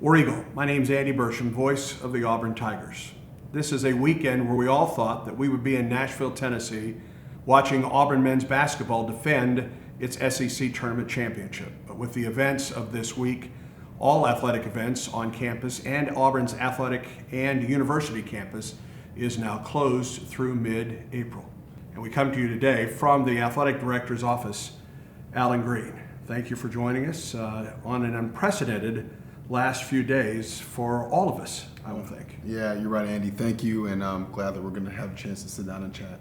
War Eagle, my name's Andy Burcham, voice of the Auburn Tigers. This is a weekend where we all thought that we would be in Nashville, Tennessee, watching Auburn men's basketball defend its SEC tournament championship. But with the events of this week, all athletic events on campus and Auburn's athletic and university campus is now closed through mid-April. And we come to you today from the athletic director's office, Allen Greene. Thank you for joining us on an unprecedented last few days for all of us, I would think. Yeah, you're right, Andy. Thank you, and I'm glad that we're going to have a chance to sit down and chat.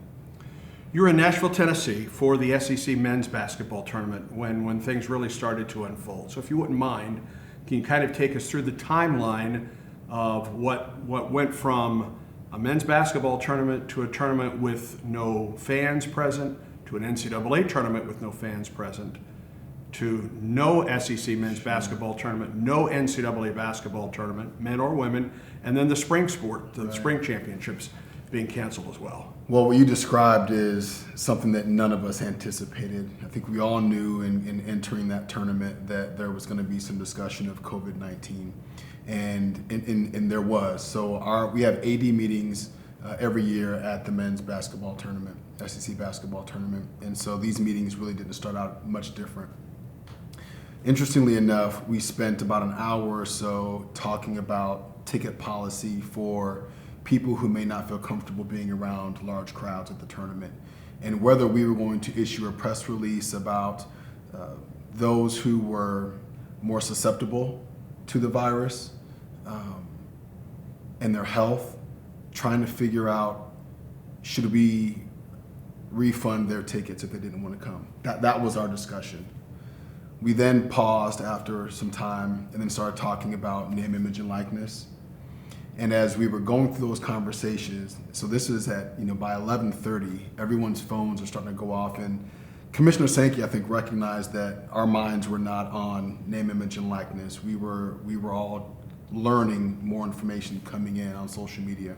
You were in Nashville, Tennessee for the SEC men's basketball tournament when things really started to unfold. So if you wouldn't mind, can you kind of take us through the timeline of what went from a men's basketball tournament to a tournament with no fans present, to an NCAA tournament with no fans present, to no SEC men's basketball tournament, no NCAA basketball tournament, men or women, and then the spring sport, the spring championships being canceled as well? Well, what you described is something that none of us anticipated. I think we all knew in entering that tournament that there was going to be some discussion of COVID-19, and there was. So we have AD meetings every year at the men's basketball tournament, SEC basketball tournament, and so these meetings really didn't start out much different. Interestingly enough, we spent about an hour or so talking about ticket policy for people who may not feel comfortable being around large crowds at the tournament, and whether we were going to issue a press release about those who were more susceptible to the virus and their health, trying to figure out, should we refund their tickets if they didn't want to come? That was our discussion. We then paused after some time and then started talking about name, image, and likeness. And as we were going through those conversations, so this is at, by 11:30, everyone's phones are starting to go off, and Commissioner Sankey, I think, recognized that our minds were not on name, image, and likeness. We were all learning more information coming in on social media.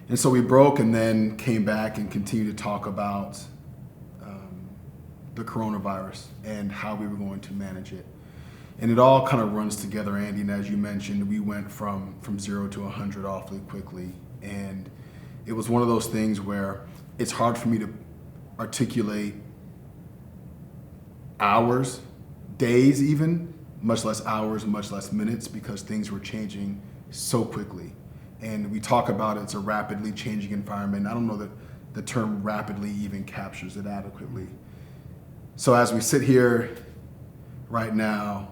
And so we broke and then came back and continued to talk about the coronavirus and how we were going to manage it. And it all kind of runs together, Andy, and as you mentioned, we went from 0 to 100 awfully quickly. And it was one of those things where it's hard for me to articulate hours, days even, much less hours, much less minutes, because things were changing so quickly. And we talk about it's a rapidly changing environment. I don't know that the term rapidly even captures it adequately. So as we sit here right now,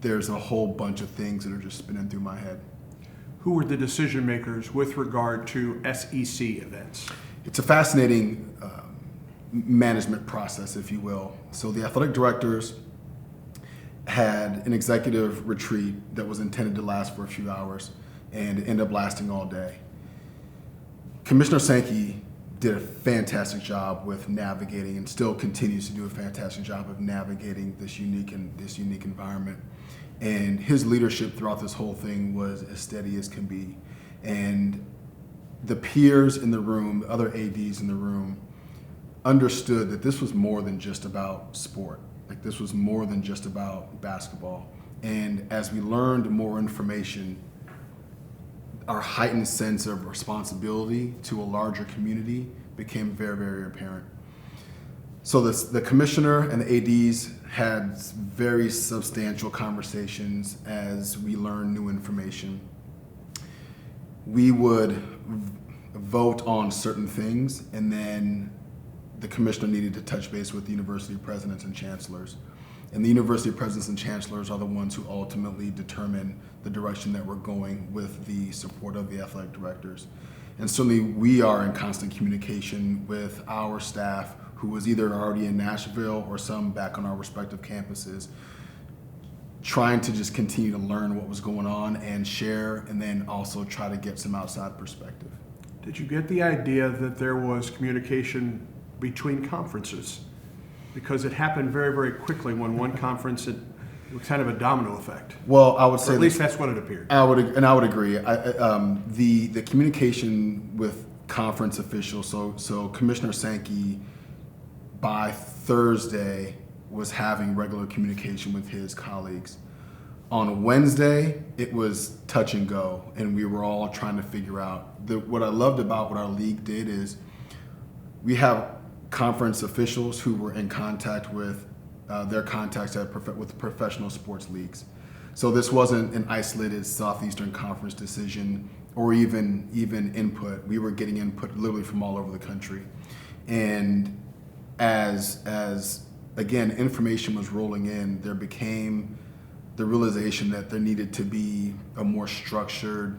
there's a whole bunch of things that are just spinning through my head. Who were the decision makers with regard to SEC events? It's a fascinating management process, if you will. So the athletic directors had an executive retreat that was intended to last for a few hours and it ended up lasting all day. Commissioner Sankey did a fantastic job with navigating and still continues to do a fantastic job of navigating this unique environment. And his leadership throughout this whole thing was as steady as can be. And the peers in the room, the other ADs in the room, understood that this was more than just about sport. Like, this was more than just about basketball. And as we learned more information, our heightened sense of responsibility to a larger community became very, very apparent. So the commissioner and the ADs had very substantial conversations as we learned new information. We would vote on certain things, and then the commissioner needed to touch base with the university presidents and chancellors. And the university presidents and chancellors are the ones who ultimately determine the direction that we're going with the support of the athletic directors. And certainly we are in constant communication with our staff, who was either already in Nashville or some back on our respective campuses, trying to just continue to learn what was going on and share, and then also try to get some outside perspective. Did you get the idea that there was communication between conferences? Because it happened very, very quickly when one conference, it was kind of a domino effect. Well, I would say, or at least that's what it appeared. I would agree. The communication with conference officials. So Commissioner Sankey, by Thursday, was having regular communication with his colleagues. On Wednesday, it was touch and go, and we were all trying to figure out. What I loved about what our league did is we have conference officials who were in contact with their contacts with professional sports leagues. So this wasn't an isolated Southeastern Conference decision or even input. We were getting input literally from all over the country. And as again, information was rolling in, there became the realization that there needed to be a more structured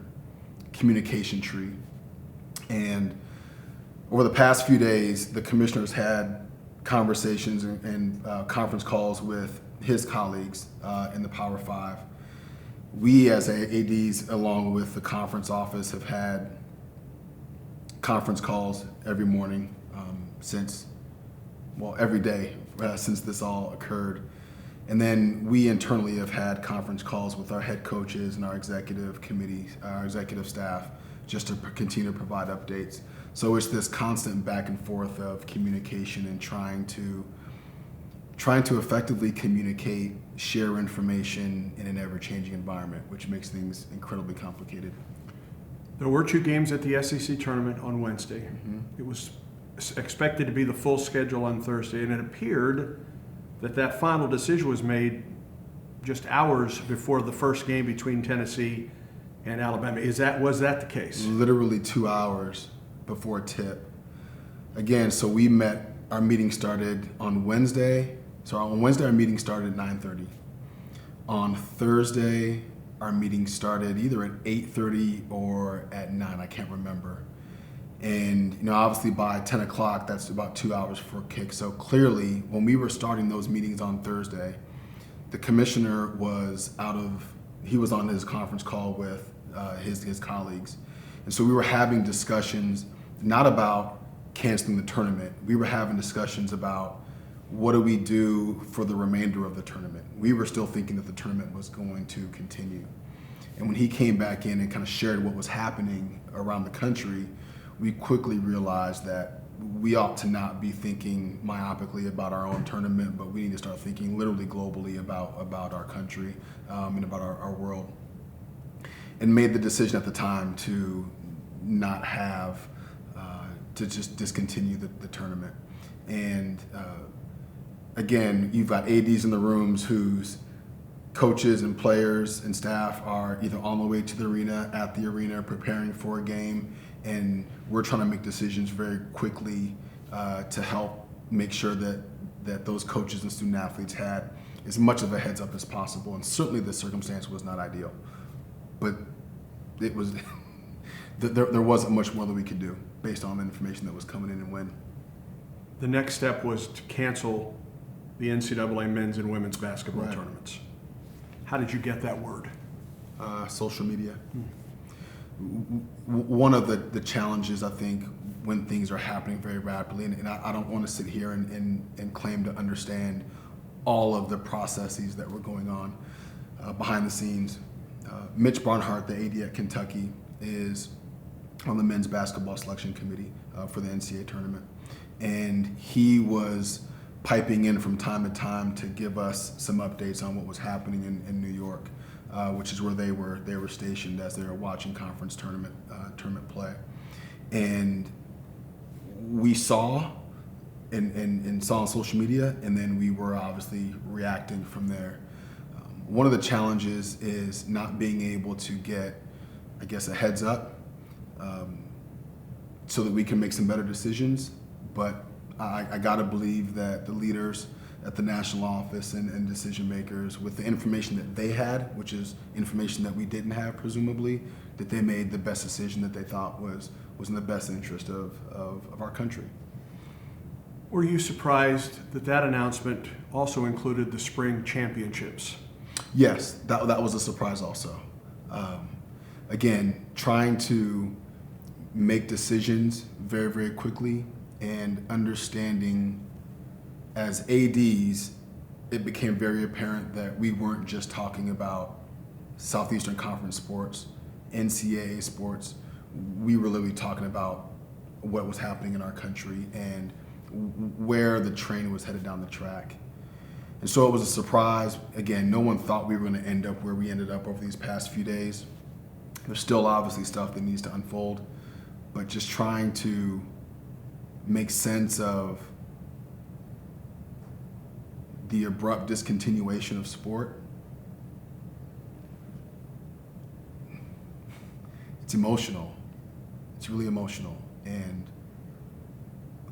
communication tree. And over the past few days, the commissioners had conversations and conference calls with his colleagues in the Power Five. We as ADs, along with the conference office, have had conference calls every morning every day since this all occurred. And then we internally have had conference calls with our head coaches and our executive committee, our executive staff, just to continue to provide updates. So it's this constant back and forth of communication and trying to effectively communicate, share information in an ever-changing environment, which makes things incredibly complicated. There were 2 games at the SEC tournament on Wednesday. Mm-hmm. It was expected to be the full schedule on Thursday, and it appeared that final decision was made just hours before the first game between Tennessee and Alabama. Was that the case? Literally 2 hours before tip. Again, so our meeting started on Wednesday. So on Wednesday, our meeting started at 9:30. On Thursday, our meeting started either at 8:30 or at 9, I can't remember. And obviously by 10 o'clock, that's about 2 hours for kick. So clearly, when we were starting those meetings on Thursday, the commissioner was he was on his conference call with his colleagues. And so we were having discussions not about canceling the tournament. We were having discussions about what do we do for the remainder of the tournament. We were still thinking that the tournament was going to continue. And when he came back in and kind of shared what was happening around the country, we quickly realized that we ought to not be thinking myopically about our own tournament, but we need to start thinking literally globally about our country and about our world. And made the decision at the time to not have, to just discontinue the tournament. And again, you've got ADs in the rooms whose coaches and players and staff are either on the way to the arena, at the arena, preparing for a game, and we're trying to make decisions very quickly to help make sure that those coaches and student athletes had as much of a heads up as possible. And certainly the circumstance was not ideal, but it was there wasn't much more that we could do based on the information that was coming in and when. The next step was to cancel the NCAA men's and women's basketball tournaments. How did you get that word? Social media. One of the challenges, I think, when things are happening very rapidly, and I don't want to sit here and claim to understand all of the processes that were going on behind the scenes. Mitch Barnhart, the AD at Kentucky, is on the men's basketball selection committee for the NCAA tournament. And he was piping in from time to time to give us some updates on what was happening in New York, which is where they were stationed as they were watching conference tournament play. And we saw and saw on social media, and then we were obviously reacting from there. One of the challenges is not being able to get, I guess, a heads up so that we can make some better decisions. But I gotta believe that the leaders at the national office and decision makers, with the information that they had, which is information that we didn't have presumably, that they made the best decision that they thought was in the best interest of our country. Were you surprised that announcement also included the spring championships? Yes, that was a surprise also. Again, trying to make decisions very, very quickly and understanding as ADs, it became very apparent that we weren't just talking about Southeastern Conference sports, NCAA sports. We were literally talking about what was happening in our country and where the train was headed down the track. And so it was a surprise. Again, no one thought we were going to end up where we ended up over these past few days. There's still obviously stuff that needs to unfold, but just trying to make sense of the abrupt discontinuation of sport. It's emotional. It's really emotional. And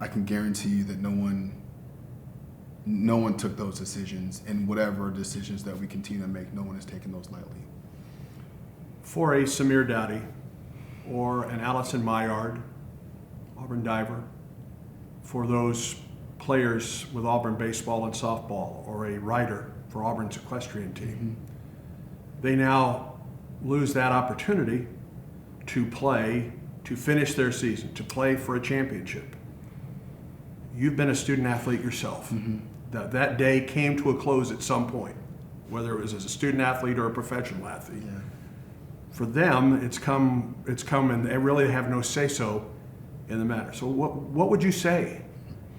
I can guarantee you that no one took those decisions, and whatever decisions that we continue to make, no one is taking those lightly. For a Samir Dowdy or an Allison Maillard, Auburn diver, for those players with Auburn baseball and softball, or a rider for Auburn's equestrian team, they now lose that opportunity to play, to finish their season, to play for a championship. You've been a student athlete yourself. That day came to a close at some point, whether it was as a student athlete or a professional athlete. Yeah. For them, it's come, and they really have no say-so in the matter. So what would you say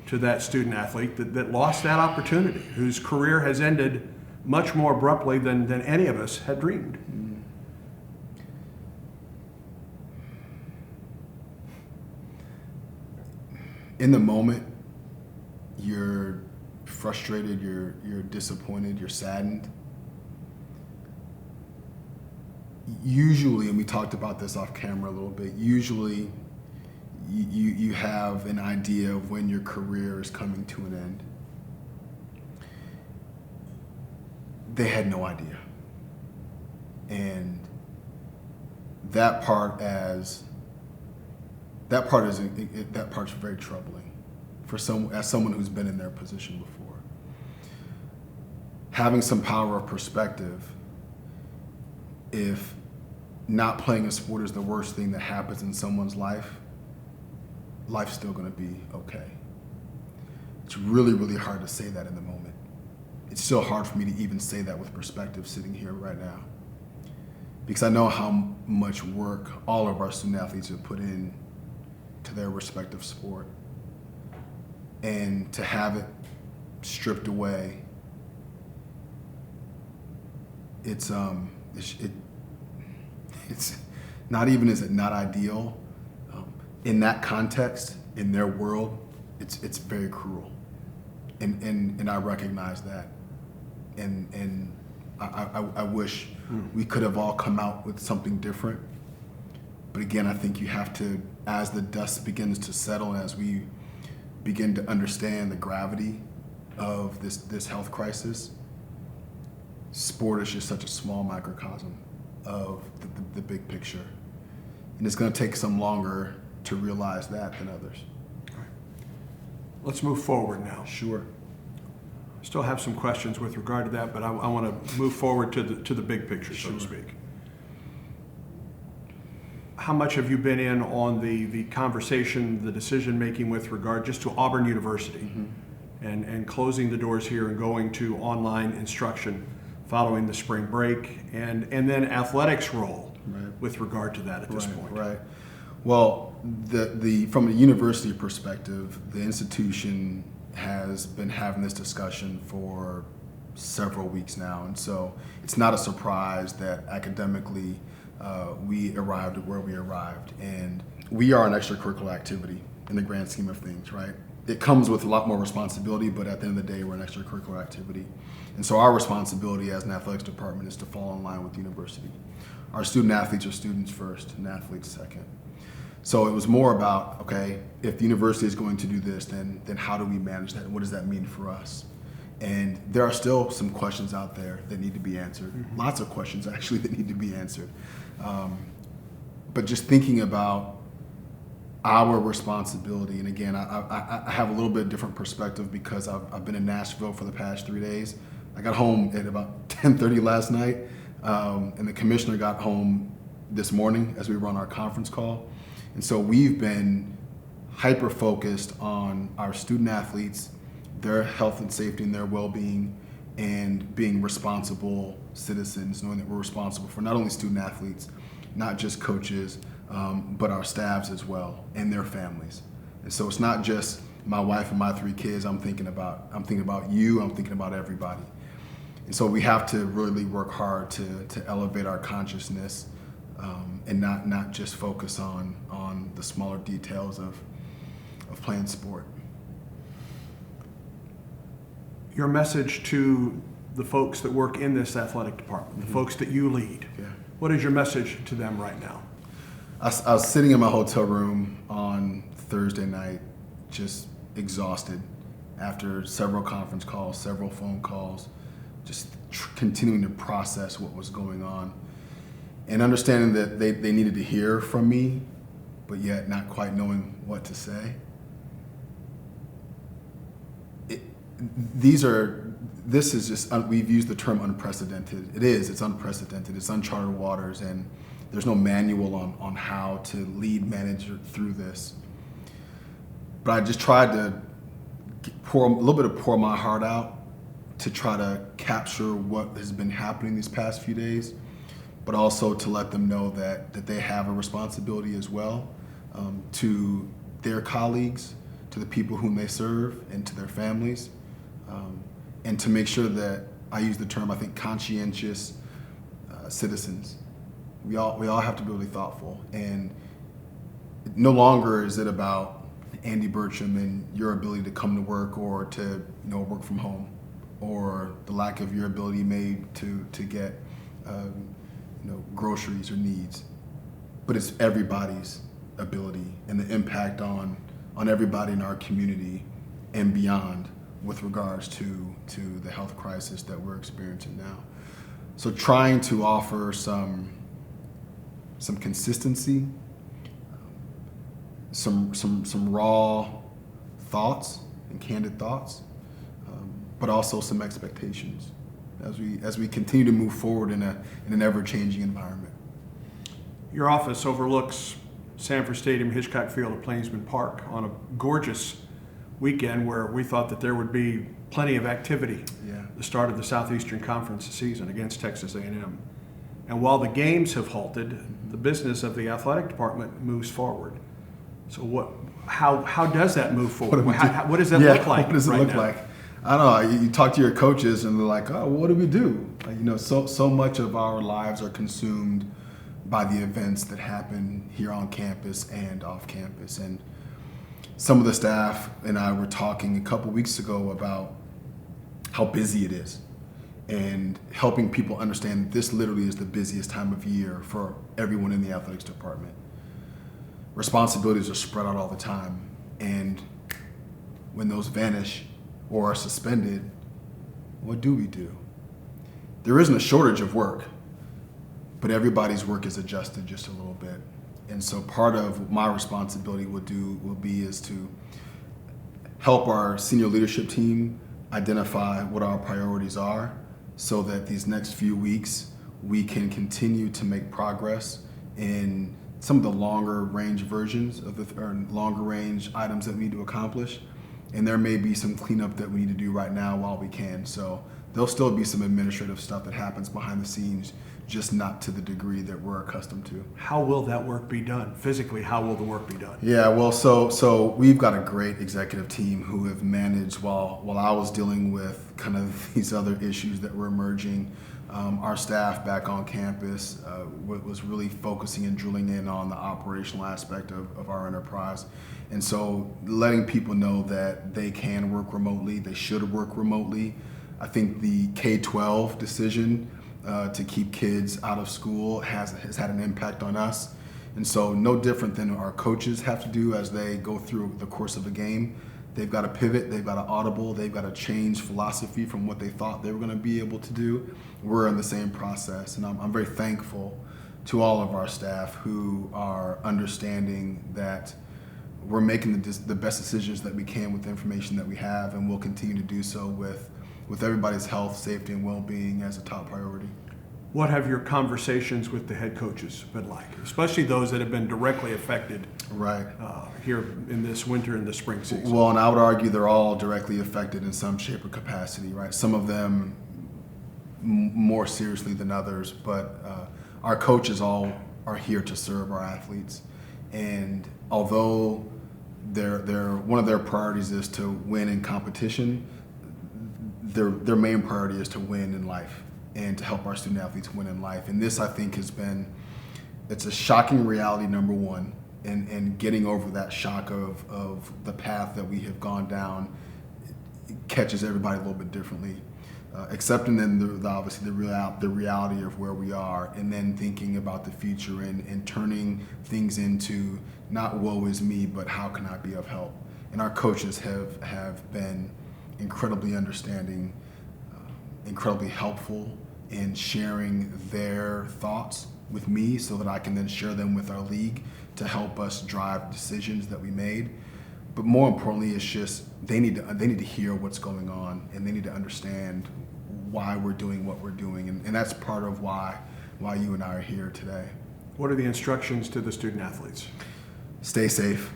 to that student athlete that lost that opportunity, whose career has ended much more abruptly than any of us had dreamed? In the moment, you're frustrated, you're disappointed, you're saddened. Usually, and we talked about this off camera a little bit, usually you have an idea of when your career is coming to an end. They had no idea. And that part's very troubling for as someone who's been in their position before. Having some power of perspective, if not playing a sport is the worst thing that happens in someone's life, life's still going to be okay. It's really, really hard to say that in the moment. It's still hard for me to even say that with perspective sitting here right now, because I know how much work all of our student athletes have put in to their respective sport, and to have it stripped away, it's not even, is it not ideal? In that context, in their world, it's very cruel, and I recognize that, and I wish we could have all come out with something different. But again, I think you have to, as the dust begins to settle, and as we begin to understand the gravity of this health crisis, sport is just such a small microcosm of the big picture. And it's going to take some longer to realize that than others. All right. Let's move forward now. Sure. I still have some questions with regard to that, but I want to move forward to the big picture, so to speak. How much have you been in on the conversation, the decision-making with regard just to Auburn University and closing the doors here and going to online instruction following the spring break, and then athletics role with regard to that at this point? Right. Well, from a university perspective, the institution has been having this discussion for several weeks now, and so it's not a surprise that academically we arrived at where we arrived. And we are an extracurricular activity in the grand scheme of things, right? It comes with a lot more responsibility, but at the end of the day, we're an extracurricular activity. And so our responsibility as an athletics department is to fall in line with the university. Our student athletes are students first and athletes second. So it was more about, okay, if the university is going to do this, then how do we manage that? And what does that mean for us? And there are still some questions out there that need to be answered. Lots of questions, actually, that need to be answered. But just thinking about our responsibility, and again, I have a little bit different perspective because I've been in Nashville for the past 3 days. I got home at about 10:30 last night, and the commissioner got home this morning as we were on our conference call. And so we've been hyper-focused on our student athletes, their health and safety and their well-being, and being responsible citizens, knowing that we're responsible for not only student athletes, not just coaches, but our staffs as well, and their families. And so it's not just my wife and my 3 kids, I'm thinking about you, I'm thinking about everybody. And so we have to really work hard to elevate our consciousness and not just focus on the smaller details of playing sport. Your message to the folks that work in this athletic department, the folks that you lead, what is your message to them right now? I was sitting in my hotel room on Thursday night, just exhausted after several conference calls, several phone calls, just continuing to process what was going on and understanding that they needed to hear from me, but yet not quite knowing what to say. This is just, we've used the term unprecedented. It's unprecedented. It's uncharted waters, and there's no manual on how to lead manager through this. But I just tried to pour my heart out to try to capture what has been happening these past few days, but also to let them know that they have a responsibility as well to their colleagues, to the people whom they serve, and to their families. And to make sure that, I use the term, I think, conscientious citizens. We all have to be really thoughtful. And no longer is it about Andy Burcham and your ability to come to work or to work from home, or the lack of your ability made to get groceries or needs. But it's everybody's ability and the impact on everybody in our community and beyond, with regards to the health crisis that we're experiencing now. So trying to offer some consistency, some raw thoughts and candid thoughts, but also some expectations as we continue to move forward in an ever-changing environment. Your office overlooks Sanford Stadium, Hitchcock Field at Plainsman Park on a gorgeous weekend where we thought that there would be plenty of activity. The start of the Southeastern Conference season against Texas A&M. And while the games have halted, the business of the athletic department moves forward. So how does that move forward? What does that look like? What does it look like? I don't know. You talk to your coaches and they're like, oh, what do we do? So much of our lives are consumed by the events that happen here on campus and off campus. And some of the staff and I were talking a couple weeks ago about how busy it is and helping people understand that this literally is the busiest time of year for everyone in the athletics department. Responsibilities are spread out all the time, and when those vanish or are suspended, what do we do? There isn't a shortage of work, but everybody's work is adjusted just a little bit. And so part of my responsibility will be to help our senior leadership team identify what our priorities are, so that these next few weeks we can continue to make progress in some of the longer range versions of longer range items that we need to accomplish. And there may be some cleanup that we need to do right now while we can. So there'll still be some administrative stuff that happens behind the scenes, just not to the degree that we're accustomed to. How will that work be done? Physically, how will the work be done? Yeah, well, so we've got a great executive team who have managed, while I was dealing with kind of these other issues that were emerging, our staff back on campus was really focusing and drilling in on the operational aspect of our enterprise. And so letting people know that they can work remotely, they should work remotely. I think the K-12 decision to keep kids out of school has had an impact on us. And so no different than our coaches have to do as they go through the course of a game. They've got to pivot, they've got to audible, they've got to change philosophy from what they thought they were going to be able to do. We're in the same process, and I'm very thankful to all of our staff who are understanding that we're making the best decisions that we can with the information that we have, and we'll continue to do so with everybody's health, safety, and well-being as a top priority. What have your conversations with the head coaches been like, especially those that have been directly affected here in this winter and the spring season? Well, and I would argue they're all directly affected in some shape or capacity, right? Some of them more seriously than others, but our coaches all are here to serve our athletes. And although one of their priorities is to win in competition. Their main priority is to win in life and to help our student athletes win in life. And this, I think, it's a shocking reality, number one, and getting over that shock of the path that we have gone down catches everybody a little bit differently. Accepting then obviously the reality of where we are, and then thinking about the future and turning things into not woe is me, but how can I be of help? And our coaches have been incredibly understanding, incredibly helpful in sharing their thoughts with me so that I can then share them with our league to help us drive decisions that we made. But more importantly, it's just they need to hear what's going on, and they need to understand why we're doing what we're doing, and that's part of why you and I are here today. What are the instructions to the student athletes? Stay safe,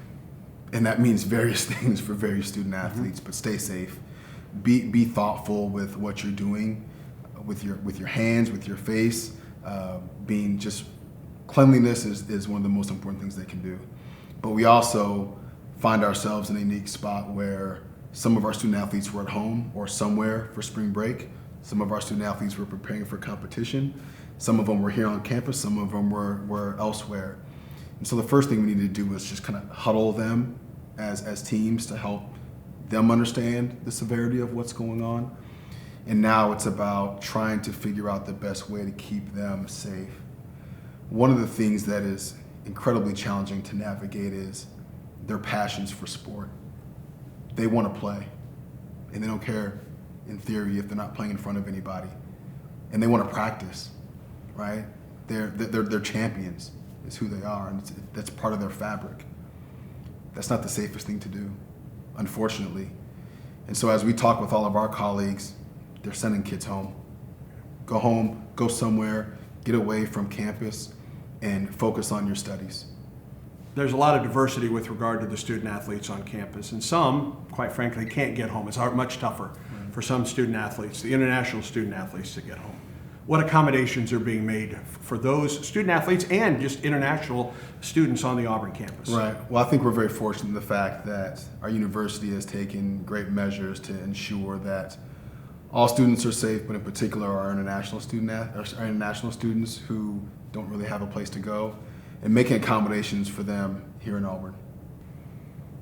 and that means various things for various student athletes. But stay safe. Be thoughtful with what you're doing, with your hands, with your face. Being just cleanliness is one of the most important things they can do. But we also find ourselves in a unique spot where some of our student athletes were at home or somewhere for spring break. Some of our student athletes were preparing for competition. Some of them were here on campus. Some of them were elsewhere. And so the first thing we needed to do was just kind of huddle them as teams to help them understand the severity of what's going on. And now it's about trying to figure out the best way to keep them safe. One of the things that is incredibly challenging to navigate is their passions for sport. They want to play, and they don't care, in theory, if they're not playing in front of anybody. And they want to practice, right? They're champions, is who they are, and that's part of their fabric. That's not the safest thing to do, unfortunately. And so as we talk with all of our colleagues, they're sending kids home. Go home, go somewhere, get away from campus, and focus on your studies. There's a lot of diversity with regard to the student athletes on campus, and some, quite frankly, can't get home. It's much tougher for some student athletes, the international student athletes, to get home. What accommodations are being made for those student athletes and just international students on the Auburn campus? Right. Well, I think we're very fortunate in the fact that our university has taken great measures to ensure that all students are safe, but in particular our international students who don't really have a place to go, and making accommodations for them here in Auburn.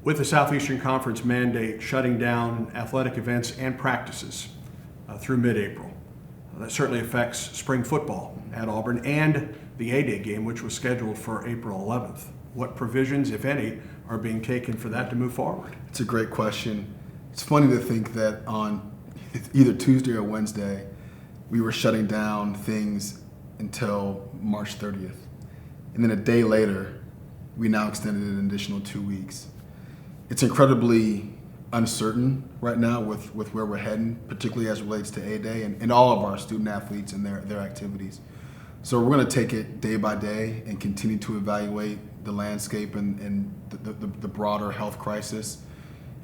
With the Southeastern Conference mandate shutting down athletic events and practices through mid-April, that certainly affects spring football at Auburn and the A-Day game, which was scheduled for April 11th. What provisions, if any, are being taken for that to move forward? It's a great question. It's funny to think that on either Tuesday or Wednesday, we were shutting down things until March 30th. And then a day later, we now extended it an additional 2 weeks. It's incredibly uncertain right now with where we're heading, particularly as it relates to A-Day and all of our student athletes and their activities. So we're going to take it day by day and continue to evaluate the landscape and the broader health crisis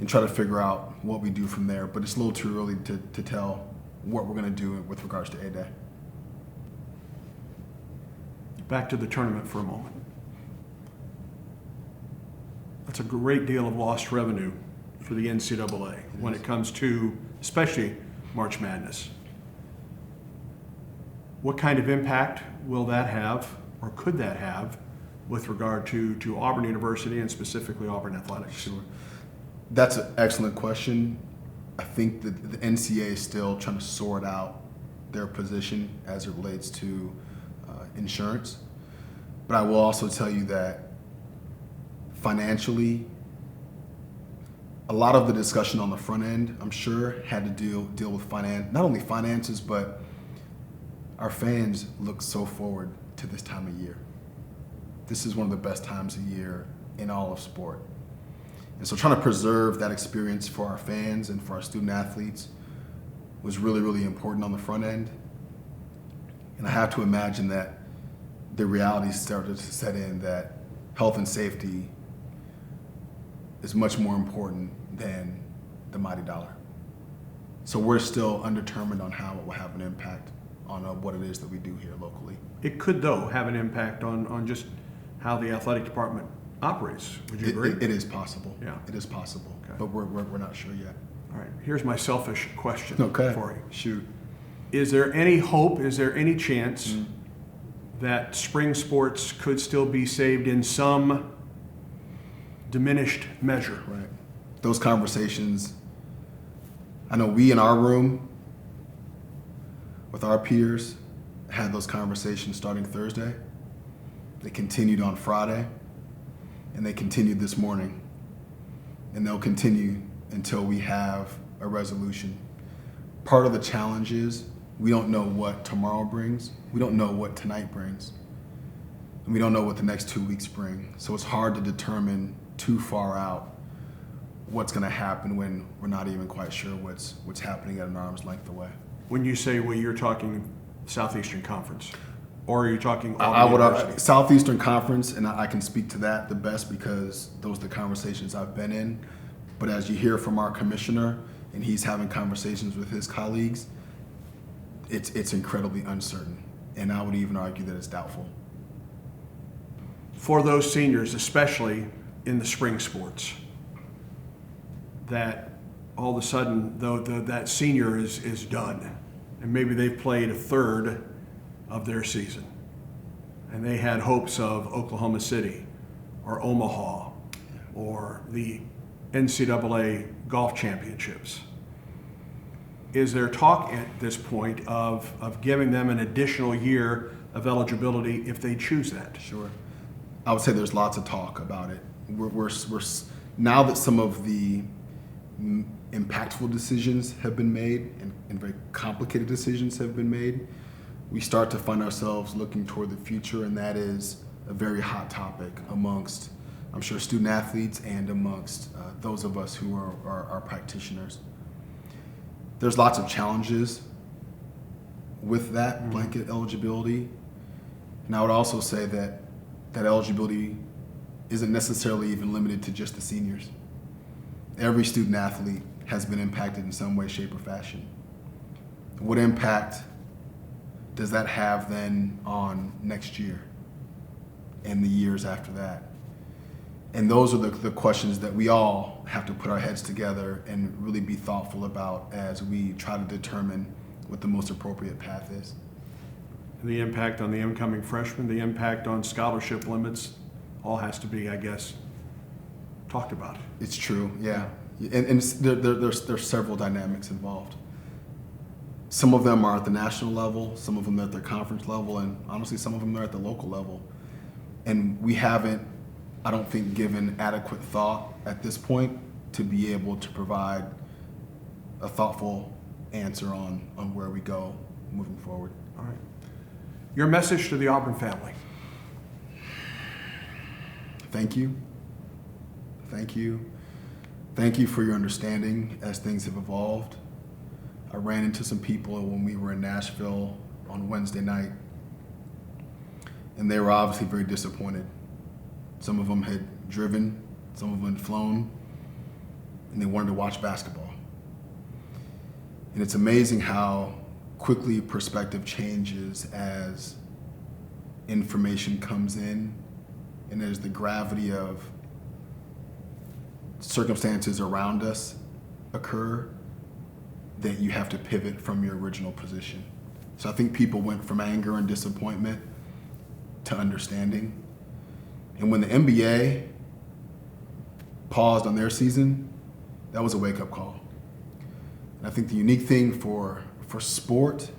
and try to figure out what we do from there. But it's a little too early to tell what we're going to do with regards to A-Day. Back to the tournament for a moment. That's a great deal of lost revenue for the NCAA when it comes to especially March Madness. What kind of impact will that have, or could that have, with regard to Auburn University and specifically Auburn Athletics? Sure. That's an excellent question. I think that the NCAA is still trying to sort out their position as it relates to insurance. But I will also tell you that financially, a lot of the discussion on the front end, I'm sure, had to deal with not only finances, but our fans look so forward to this time of year. This is one of the best times of year in all of sport. And so trying to preserve that experience for our fans and for our student athletes was really, really important on the front end. And I have to imagine that the reality started to set in that health and safety is much more important than the mighty dollar. So we're still undetermined on how it will have an impact on what it is that we do here locally. It could, though, have an impact on just how the athletic department operates. Would you agree? It is possible. Yeah. It is possible, Okay. but we're not sure yet. All right. Here's my selfish question Okay. for you. Shoot. Is there any hope, is there any chance that spring sports could still be saved in some diminished measure? Right. Those conversations, I know we in our room with our peers had those conversations starting Thursday. They continued on Friday, and they continued this morning. And they'll continue until we have a resolution. Part of the challenge is we don't know what tomorrow brings. We don't know what tonight brings. And we don't know what the next 2 weeks bring. So it's hard to determine too far out what's going to happen when we're not even quite sure what's happening at an arm's length away. When you say you're talking Southeastern Conference, or are you talking Auburn I would University? Southeastern Conference, and I can speak to that the best because those are the conversations I've been in. But as you hear from our commissioner, and he's having conversations with his colleagues, it's incredibly uncertain, and I would even argue that it's doubtful. For those seniors, especially in the spring sports, that all of a sudden, that senior is done, and maybe they've played a third of their season, and they had hopes of Oklahoma City or Omaha or the NCAA golf championships. Is there talk at this point of giving them an additional year of eligibility if they choose that? Sure. I would say there's lots of talk about it. We're now that some of the impactful decisions have been made and very complicated decisions have been made, we start to find ourselves looking toward the future, and that is a very hot topic amongst, I'm sure, student athletes and amongst those of us who are practitioners. There's lots of challenges with that blanket eligibility, and I would also say that eligibility isn't necessarily even limited to just the seniors. Every student athlete has been impacted in some way, shape, or fashion. What impact does that have then on next year and the years after that? And those are the questions that we all have to put our heads together and really be thoughtful about as we try to determine what the most appropriate path is. The impact on the incoming freshmen, the impact on scholarship limits, all has to be, I guess, talked about. It's true, yeah. And there's several dynamics involved. Some of them are at the national level, some of them are at the conference level, and honestly, some of them are at the local level. And we haven't, I don't think, given adequate thought at this point to be able to provide a thoughtful answer on where we go moving forward. All right. Your message to the Auburn family. Thank you. Thank you. Thank you for your understanding as things have evolved. I ran into some people when we were in Nashville on Wednesday night, and they were obviously very disappointed. Some of them had driven, some of them had flown, and they wanted to watch basketball. And it's amazing how quickly perspective changes as information comes in and as the gravity of circumstances around us occur, that you have to pivot from your original position. So I think people went from anger and disappointment to understanding. And when the NBA paused on their season, that was a wake-up call. And I think the unique thing for sport,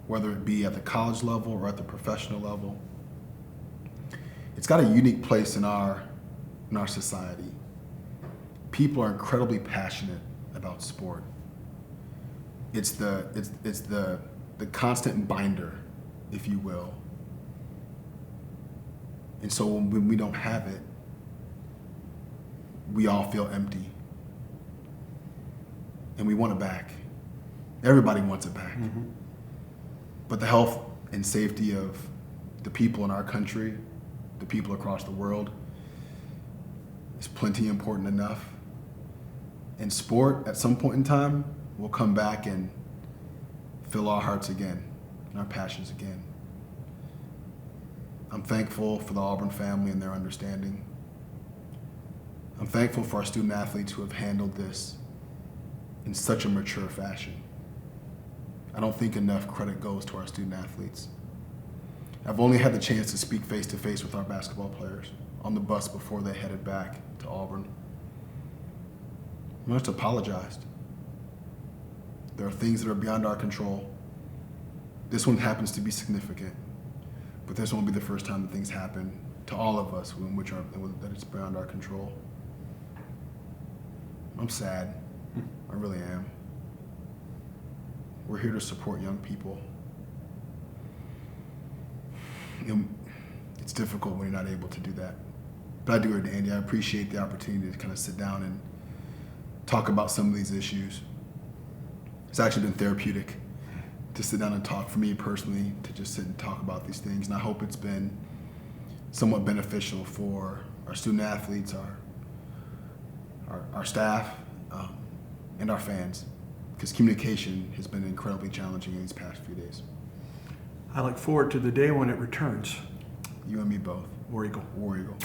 whether it be at the college level or at the professional level, it's got a unique place in our society. People are incredibly passionate about sport. It's the constant binder, if you will. And so when we don't have it, we all feel empty. And we want it back. Everybody wants it back. Mm-hmm. But the health and safety of the people in our country, the people across the world, is plenty important enough. And sport, at some point in time, will come back and fill our hearts again and our passions again. I'm thankful for the Auburn family and their understanding. I'm thankful for our student athletes who have handled this in such a mature fashion. I don't think enough credit goes to our student athletes. I've only had the chance to speak face to face with our basketball players on the bus before they headed back to Auburn. I just apologized. There are things that are beyond our control. This one happens to be significant, but this won't be the first time that things happen to all of us that it's beyond our control. I'm sad. I really am. We're here to support young people. It's difficult when you're not able to do that. But I do it, Andy. I appreciate the opportunity to kind of sit down and talk about some of these issues. It's actually been therapeutic to sit down and talk for me personally, to just sit and talk about these things. And I hope it's been somewhat beneficial for our student athletes, our staff, and our fans, because communication has been incredibly challenging in these past few days. I look forward to the day when it returns. You and me both. War Eagle. War Eagle.